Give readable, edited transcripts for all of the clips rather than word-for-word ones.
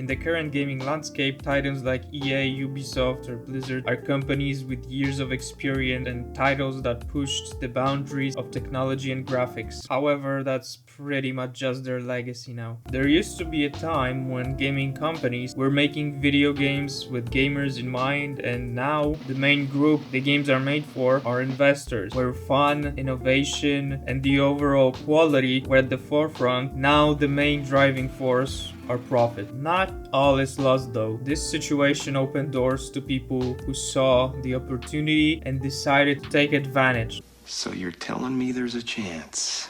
In the current gaming landscape, titans like EA, Ubisoft, or Blizzard are companies with years of experience and titles that pushed the boundaries of technology and graphics. However, that's pretty much just their legacy now. There used to be a time when gaming companies were making video games with gamers in mind, and now the main group the games are made for are investors, where fun, innovation, and the overall quality were at the forefront. Now the main driving force are profit. Not all is lost though. This situation opened doors to people who saw the opportunity and decided to take advantage. So you're telling me there's a chance?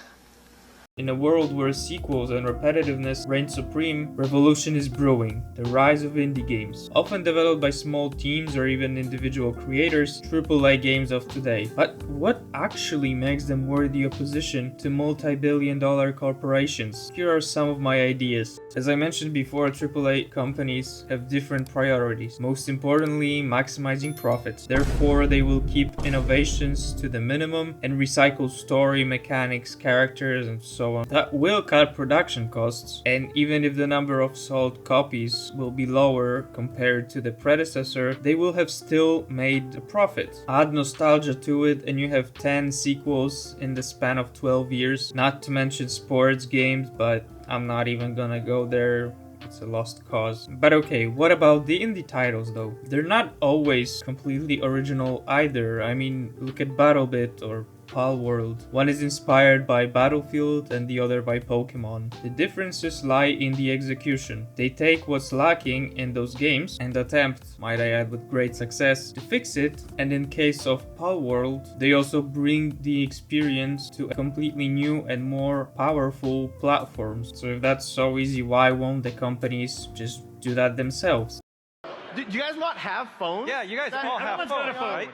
In a world where sequels and repetitiveness reign supreme, revolution is brewing. The rise of indie games, often developed by small teams or even individual creators, AAA games of today. But what actually makes them worthy opposition to multi-billion-dollar corporations? Here are some of my ideas. As I mentioned before, AAA companies have different priorities. Most importantly, maximizing profits. Therefore, they will keep innovations to the minimum and recycle story, mechanics, characters, and so on. That will cut production costs, and even if the number of sold copies will be lower compared to the predecessor, they will have still made a profit. Add nostalgia to it and you have 10 sequels in the span of 12 years, not to mention sports games, but I'm not even gonna go there. It's a lost cause. But okay, what about the indie titles though? They're not always completely original either. I mean, look at BattleBit or Palworld. One is inspired by Battlefield and the other by Pokemon. The differences lie in the execution. They take what's lacking in those games and attempt, might I add with great success, to fix it, and in case of Palworld, they also bring the experience to a completely new and more powerful platforms. So if that's so easy, why won't the companies just do that themselves? Do you guys not have phones? Yeah, you guys all have phones, right?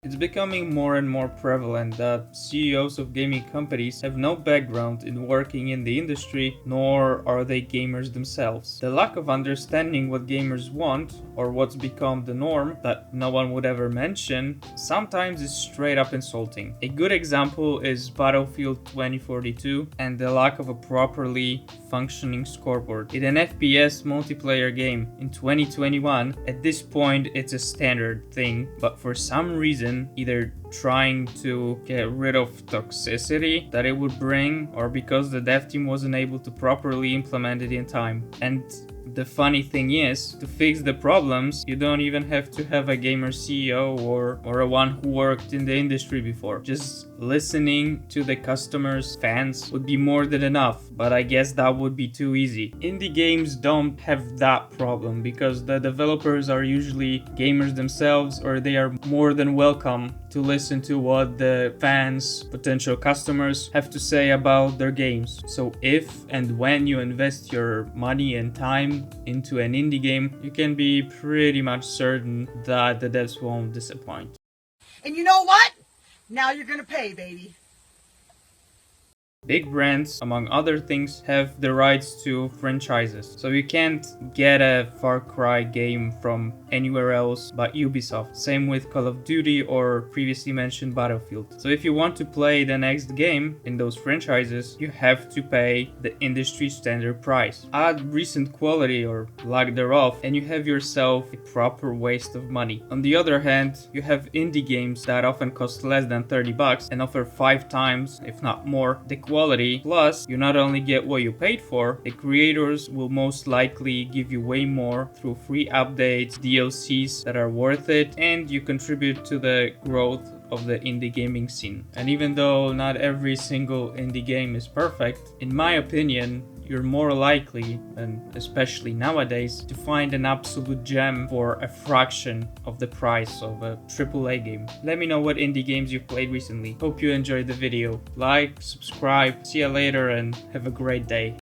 It's becoming more and more prevalent that CEOs of gaming companies have no background in working in the industry, nor are they gamers themselves. The lack of understanding what gamers want, or what's become the norm that no one would ever mention, sometimes is straight up insulting. A good example is Battlefield 2042 and the lack of a properly functioning scoreboard. In an FPS multiplayer game in 2021, at this point it's a standard thing, but for some reason, either trying to get rid of toxicity that it would bring, or because the dev team wasn't able to properly implement it in time. And the funny thing is, to fix the problems, you don't even have to have a gamer CEO or a one who worked in the industry before. Just listening to the customers, fans, would be more than enough, but I guess that would be too easy. Indie games don't have that problem because the developers are usually gamers themselves, or they are more than welcome to listen to what the fans, potential customers, have to say about their games. So if and when you invest your money and time into an indie game, you can be pretty much certain that the devs won't disappoint. And you know what? Now you're gonna pay, baby. Big brands, among other things, have the rights to franchises, so you can't get a Far Cry game from anywhere else but Ubisoft. Same with Call of Duty or previously mentioned Battlefield. So if you want to play the next game in those franchises, you have to pay the industry standard price. Add recent quality or lack thereof, and you have yourself a proper waste of money. On the other hand, you have indie games that often cost less than $30 and offer 5 times, if not more, the quality. Plus, you not only get what you paid for, the creators will most likely give you way more through free updates, DLCs that are worth it, and you contribute to the growth of the indie gaming scene. And even though not every single indie game is perfect, in my opinion, you're more likely, and especially nowadays, to find an absolute gem for a fraction of the price of a AAA game. Let me know what indie games you've played recently. Hope you enjoyed the video. Like, subscribe, see you later, and have a great day.